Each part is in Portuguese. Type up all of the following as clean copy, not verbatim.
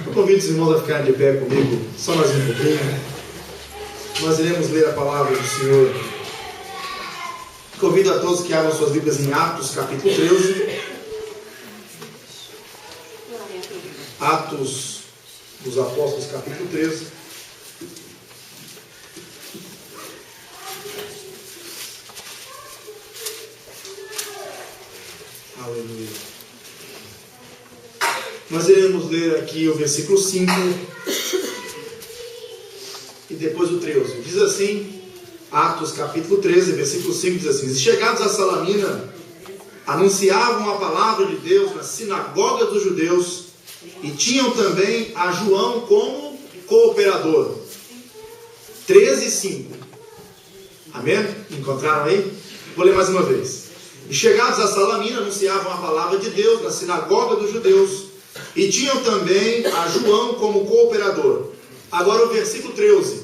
Eu convido os irmãos a ficarem de pé comigo, só mais um pouquinho. Nós iremos ler a palavra do Senhor. Convido a todos que abram suas Bíblias em Atos, capítulo 13. Atos dos Apóstolos, capítulo 13. Aleluia. Nós iremos ler aqui o versículo 5 e depois o 13. Diz assim, Atos capítulo 13, versículo 5, diz assim: chegados a Salamina, anunciavam a palavra de Deus na sinagoga dos judeus e tinham também a João como cooperador. 13, 5. Amém? Encontraram aí? Vou ler mais uma vez. E chegados a Salamina, anunciavam a palavra de Deus na sinagoga dos judeus e tinham também a João como cooperador. Agora o versículo 13.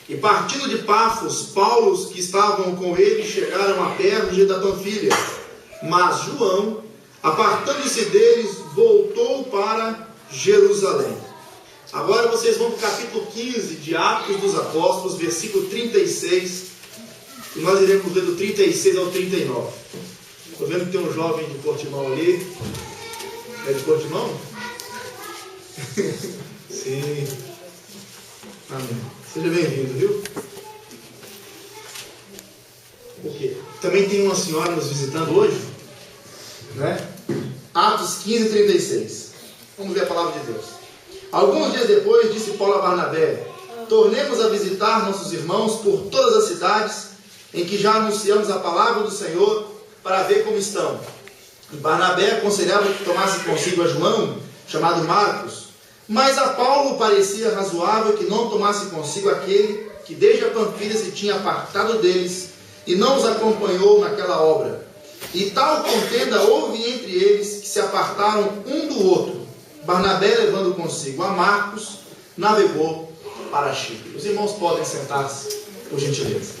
E partindo de Pafos, Paulo que estavam com ele chegaram a Perge da Panfilha. Mas João, apartando-se deles, voltou para Jerusalém. Agora vocês vão para o capítulo 15 de Atos dos Apóstolos, versículo 36. E nós iremos ler do 36 ao 39. Estou vendo que tem um jovem de Portimão ali. É de Portimão? Sim. Amém. Seja bem-vindo, viu? Porque também tem uma senhora nos visitando hoje, né? Atos 15, 36. Vamos ver a palavra de Deus. Alguns dias depois, disse Paulo a Barnabé: tornemos a visitar nossos irmãos por todas as cidades em que já anunciamos a palavra do Senhor, para ver como estão. E Barnabé aconselhava que tomasse consigo a João, chamado Marcos. Mas a Paulo parecia razoável que não tomasse consigo aquele que desde a Panfilha se tinha apartado deles e não os acompanhou naquela obra. E tal contenda houve entre eles que se apartaram um do outro. Barnabé, levando consigo a Marcos, navegou para Chipre. Os irmãos podem sentar-se, por gentileza.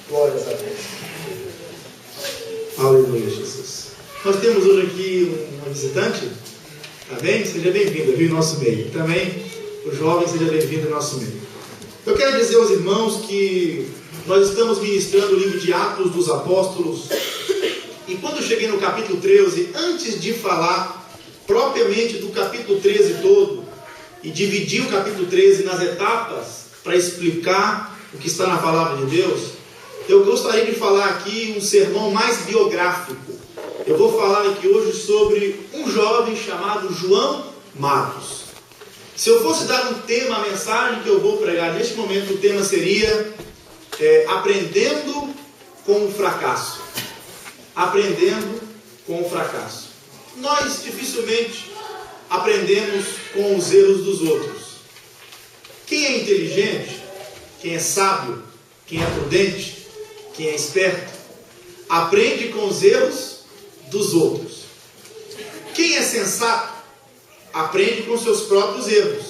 Glórias a Deus. Aleluia, Jesus. Nós temos hoje aqui uma visitante. Tá bem? Seja bem-vinda, viu, em nosso meio. Também o jovem, seja bem-vindo em nosso meio. Eu quero dizer aos irmãos que nós estamos ministrando o livro de Atos dos Apóstolos. E quando eu cheguei no capítulo 13, antes de falar propriamente do capítulo 13 todo, e dividir o capítulo 13 nas etapas para explicar o que está na palavra de Deus, eu gostaria de falar aqui um sermão mais biográfico. Eu vou falar aqui hoje sobre um jovem chamado João Marcos. Se eu fosse dar um tema, a mensagem que eu vou pregar neste momento, o tema seria Aprendendo com o Fracasso. Aprendendo com o fracasso. Nós dificilmente aprendemos com os erros dos outros. Quem é inteligente, quem é sábio, quem é prudente, quem é esperto, aprende com os erros dos outros. Quem é sensato, aprende com seus próprios erros.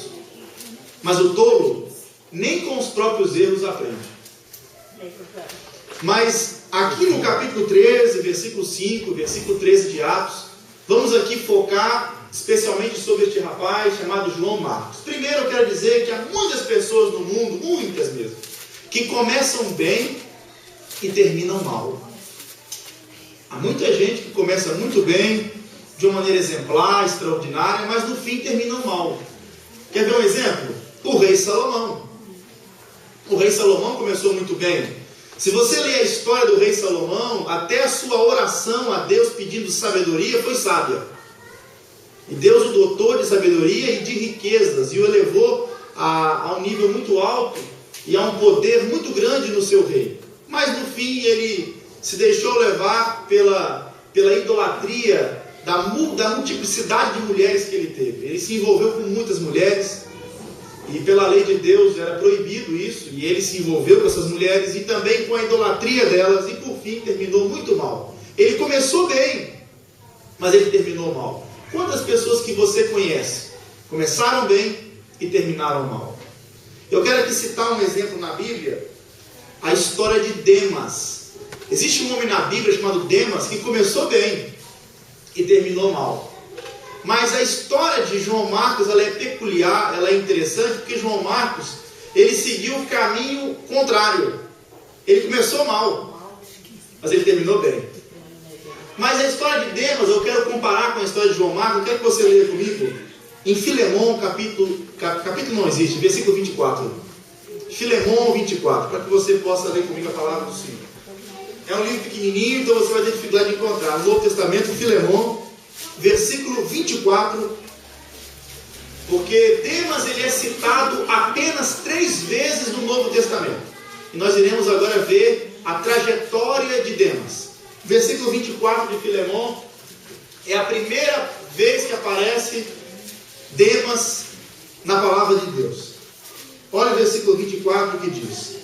Mas o tolo, nem com os próprios erros aprende. Mas aqui no capítulo 13, versículo 5, versículo 13 de Atos, vamos aqui focar especialmente sobre este rapaz chamado João Marcos. Primeiro eu quero dizer que há muitas pessoas no mundo, muitas mesmo, que começam bem e terminam mal. Há muita gente que começa muito bem, de uma maneira exemplar, extraordinária, mas no fim terminam mal. Quer ver um exemplo? O rei Salomão. O rei Salomão começou muito bem. Se você ler a história do rei Salomão, até a sua oração a Deus pedindo sabedoria foi sábia. E Deus o dotou de sabedoria e de riquezas, e o elevou a um nível muito alto e a um poder muito grande no seu reino. Mas no fim ele se deixou levar pela idolatria da multiplicidade de mulheres que ele teve. Ele se envolveu com muitas mulheres, e pela lei de Deus era proibido isso, e ele se envolveu com essas mulheres e também com a idolatria delas, e por fim terminou muito mal. Ele começou bem, mas ele terminou mal. Quantas pessoas que você conhece começaram bem e terminaram mal? Eu quero aqui citar um exemplo na Bíblia, a história de Demas. Existe um homem na Bíblia chamado Demas que começou bem e terminou mal. Mas a história de João Marcos, ela é peculiar, ela é interessante, porque João Marcos, ele seguiu o caminho contrário. Ele começou mal, mas ele terminou bem. Mas a história de Demas, eu quero comparar com a história de João Marcos. Eu quero que você leia comigo em Filemão, capítulo não existe, versículo 24. Filemão 24, para que você possa ler comigo a palavra do Senhor. É um livro pequenininho, então você vai ter dificuldade de encontrar. No Novo Testamento, Filemão, versículo 24. Porque Demas, ele é citado apenas 3 vezes no Novo Testamento. E nós iremos agora ver a trajetória de Demas. Versículo 24 de Filemão é a primeira vez que aparece Demas na palavra de Deus. Olha o versículo 24 que diz,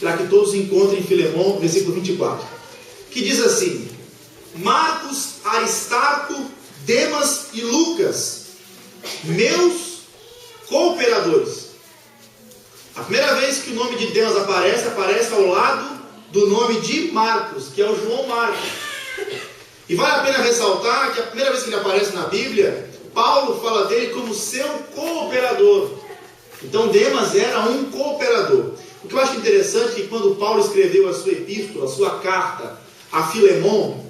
para que todos encontrem Filemão, versículo 24, que diz assim: Marcos, Aristarco, Demas e Lucas, meus cooperadores. A primeira vez que o nome de Demas aparece ao lado do nome de Marcos, que é o João Marcos. E vale a pena ressaltar que a primeira vez que ele aparece na Bíblia, Paulo fala dele como seu cooperador. Então Demas era um cooperador. O que eu acho interessante é que quando Paulo escreveu a sua epístola, a sua carta a Filemão,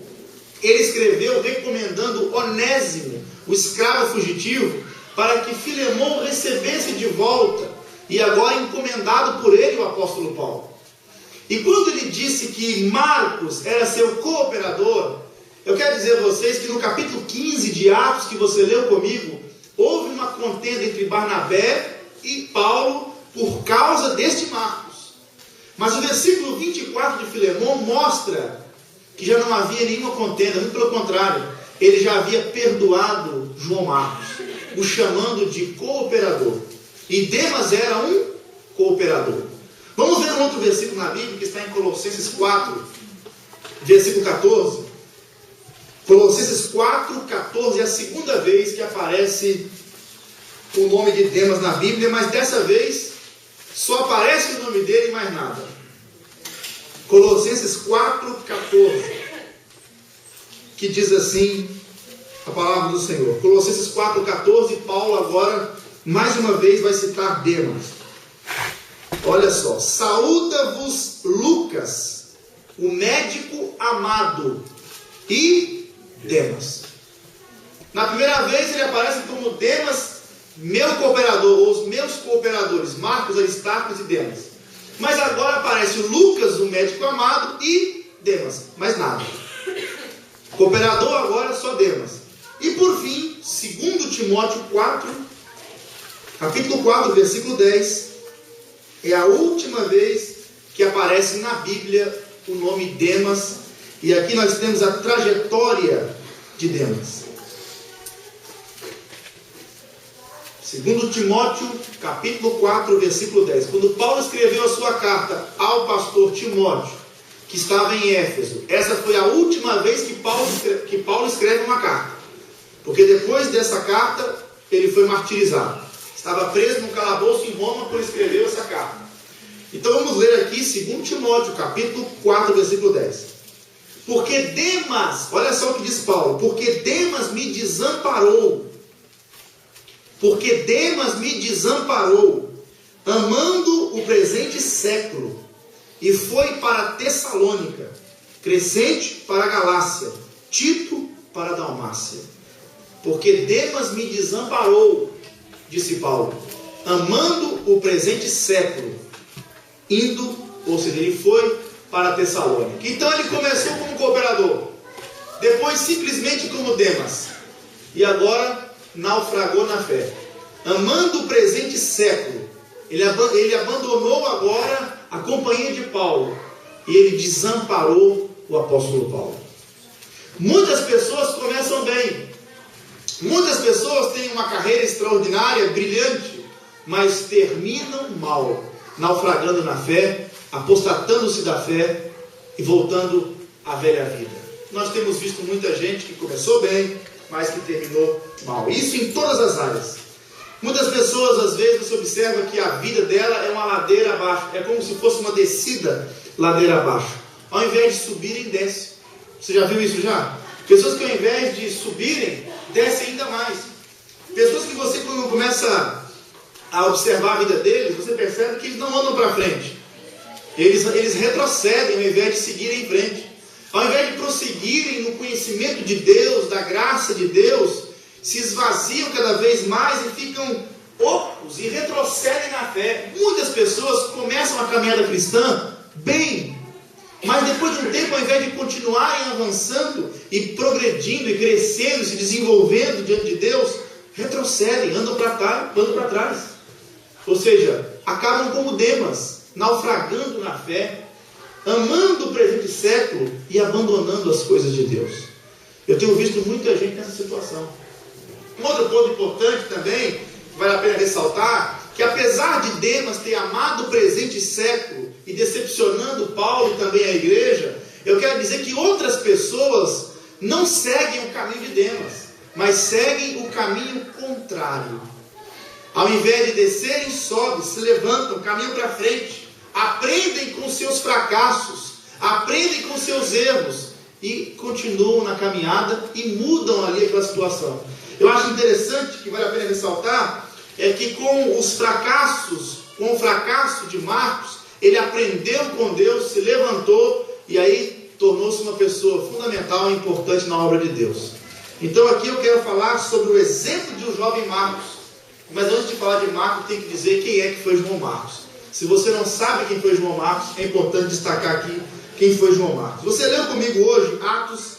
ele escreveu recomendando Onésimo, o escravo fugitivo, para que Filemão recebesse de volta, e agora encomendado por ele, o apóstolo Paulo. E quando ele disse que Marcos era seu cooperador, eu quero dizer a vocês que no capítulo 15 de Atos, que você leu comigo, houve uma contenda entre Barnabé e Paulo por causa deste Marcos. Mas o versículo 24 de Filemão mostra que já não havia nenhuma contenda, muito pelo contrário, ele já havia perdoado João Marcos, o chamando de cooperador. E Demas era um cooperador. Vamos ver um outro versículo na Bíblia, que está em Colossenses 4, versículo 14. Colossenses 4, 14 é a segunda vez que aparece o nome de Demas na Bíblia, mas dessa vez só aparece o nome dele e mais nada. Colossenses 4, 14, que diz assim a palavra do Senhor. Colossenses 4, 14, Paulo agora, mais uma vez, vai citar Demas. Olha só: saúda-vos Lucas, o médico amado, e Demas. Na primeira vez ele aparece como Demas, meu cooperador, ou os meus cooperadores, Marcos, Aristarco e Demas. Mas agora aparece o Lucas, o médico amado, e Demas, mais nada. Cooperador agora só Demas. E por fim, 2 Timóteo 4, capítulo 4, versículo 10, é a última vez que aparece na Bíblia o nome Demas. E aqui nós temos a trajetória de Demas. 2 Timóteo, capítulo 4, versículo 10. Quando Paulo escreveu a sua carta ao pastor Timóteo, que estava em Éfeso, essa foi a última vez que Paulo escreve uma carta. Porque depois dessa carta, ele foi martirizado. Estava preso no calabouço em Roma quando escreveu essa carta. Então vamos ler aqui 2 Timóteo, capítulo 4, versículo 10. Porque Demas, olha só o que diz Paulo: porque Demas me desamparou. Porque Demas me desamparou, amando o presente século, e foi para Tessalônica, Crescente para a Galácia, Tito para a Dalmácia. Porque Demas me desamparou, disse Paulo, amando o presente século, indo, ou seja, ele foi para Tessalônica. Então ele começou como cooperador, depois simplesmente como Demas, e agora naufragou na fé, amando o presente século. Ele abandonou agora a companhia de Paulo, e ele desamparou o apóstolo Paulo. Muitas pessoas começam bem, muitas pessoas têm uma carreira extraordinária, brilhante, mas terminam mal, naufragando na fé, apostatando-se da fé e voltando à velha vida. Nós temos visto muita gente que começou bem, mas que terminou mal. Isso em todas as áreas. Muitas pessoas, às vezes, você observa que a vida dela é uma ladeira abaixo. É como se fosse uma descida ladeira abaixo. Ao invés de subir, ele desce. Você já viu isso já? Pessoas que ao invés de subirem, descem ainda mais. Pessoas que você, quando começa a observar a vida deles, você percebe que eles não andam para frente. Eles retrocedem ao invés de seguirem em frente. Ao invés de prosseguirem no conhecimento de Deus, da graça de Deus, se esvaziam cada vez mais e ficam ocos e retrocedem na fé. Muitas pessoas começam a caminhada cristã bem, mas depois de um tempo, ao invés de continuarem avançando e progredindo e crescendo, se desenvolvendo diante de Deus, retrocedem, andam para trás. Ou seja, acabam como Demas, naufragando na fé, amando o presente século e abandonando as coisas de Deus. Eu tenho visto muita gente nessa situação. Um outro ponto importante também, que vale a pena ressaltar, que apesar de Demas ter amado o presente século e decepcionando Paulo e também a igreja, eu quero dizer que outras pessoas não seguem o caminho de Demas, mas seguem o caminho contrário. Ao invés de descerem, sobem, se levantam, caminham para frente, aprendem com seus fracassos, aprendem com seus erros e continuam na caminhada e mudam ali aquela situação. Eu acho interessante, que vale a pena ressaltar, é que com o fracasso de Marcos, ele aprendeu com Deus, se levantou e aí tornou-se uma pessoa fundamental e importante na obra de Deus. Então aqui eu quero falar sobre o exemplo de um jovem Marcos. Mas antes de falar de Marcos, tem que dizer quem é que foi João Marcos. Se você não sabe quem foi João Marcos, é importante destacar aqui quem foi João Marcos. Você leu comigo hoje Atos,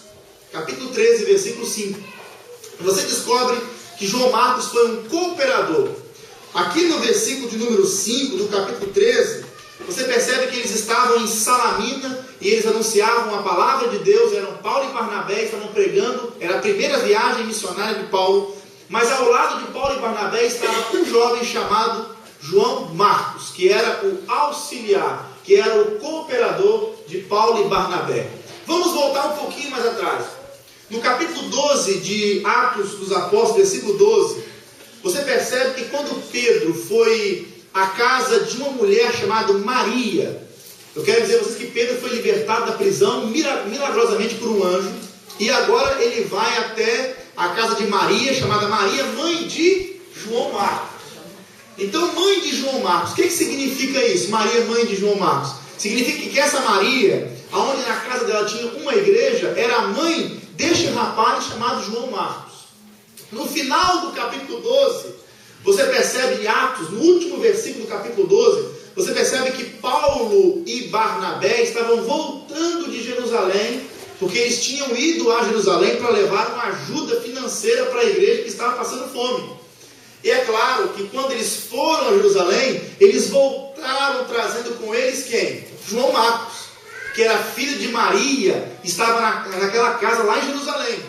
capítulo 13, versículo 5. Você descobre que João Marcos foi um cooperador. Aqui no versículo de número 5, do capítulo 13, você percebe que eles estavam em Salamina e eles anunciavam a palavra de Deus. Eram Paulo e Barnabé, estavam pregando. Era a primeira viagem missionária de Paulo. Mas ao lado de Paulo e Barnabé estava um jovem chamado João Marcos, que era o auxiliar, que era o cooperador de Paulo e Barnabé. Vamos voltar um pouquinho mais atrás. No capítulo 12 de Atos dos Apóstolos, versículo 12, você percebe que quando Pedro foi à casa de uma mulher chamada Maria, eu quero dizer a vocês que Pedro foi libertado da prisão milagrosamente por um anjo, e agora ele vai até a casa de Maria, chamada Maria, mãe de João Marcos. Então, mãe de João Marcos, o que significa isso? Maria, mãe de João Marcos. Significa que essa Maria, onde na casa dela tinha uma igreja, era a mãe deste rapaz chamado João Marcos. No final do capítulo 12, você percebe em Atos, no último versículo do capítulo 12, você percebe que Paulo e Barnabé estavam voltando de Jerusalém, porque eles tinham ido a Jerusalém para levar uma ajuda financeira para a igreja que estava passando fome. E é claro que quando eles foram a Jerusalém, eles voltaram trazendo com eles quem? João Marcos, que era filho de Maria, estava naquela casa lá em Jerusalém.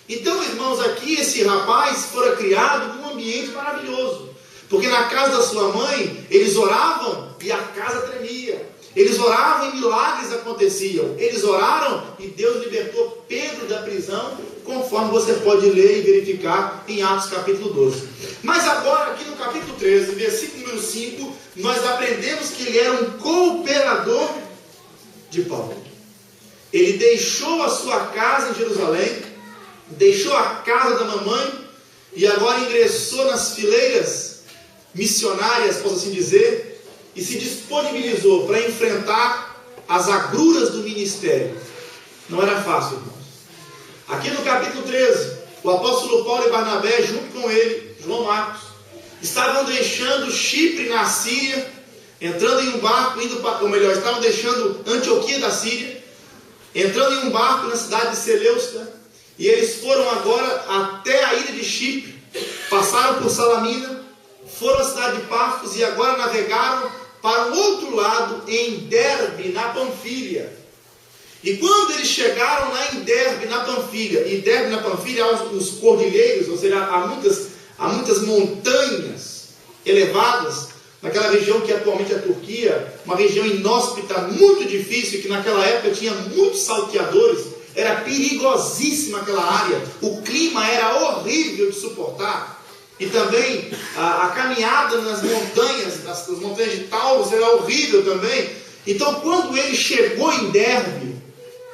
Então, irmãos, aqui esse rapaz fora criado num ambiente maravilhoso, porque na casa da sua mãe, eles oravam e a casa tremia. Eles oravam e milagres aconteciam. Eles oraram e Deus libertou Pedro da prisão, conforme você pode ler e verificar em Atos capítulo 12. Mas agora aqui no capítulo 13, versículo número 5, nós aprendemos que ele era um cooperador de Paulo. Ele deixou a sua casa em Jerusalém, deixou a casa da mamãe e agora ingressou nas fileiras missionárias, posso assim dizer, e se disponibilizou para enfrentar as agruras do ministério. Não era fácil, irmãos. Aqui no capítulo 13, o apóstolo Paulo e Barnabé, junto com ele, João Marcos, estavam deixando Chipre na Síria, entrando em um barco, estavam deixando Antioquia da Síria, entrando em um barco na cidade de Seleucia, e eles foram agora até a ilha de Chipre, passaram por Salamina, foram à cidade de Pafos e agora navegaram para o outro lado, em Derbe, na Panfilha. E quando eles chegaram lá em Derbe, na Panfilha, e Derbe, na Panfilha, há os cordilheiros, ou seja, há muitas montanhas elevadas, naquela região que atualmente é a Turquia, uma região inóspita, muito difícil, que naquela época tinha muitos salteadores, era perigosíssima aquela área, o clima era horrível de suportar. E também a caminhada nas montanhas, nas montanhas de Taurus, era horrível também. Então, quando ele chegou em Derbe,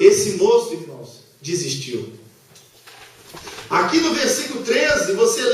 esse moço, irmãos, desistiu. Aqui no versículo 13, você lê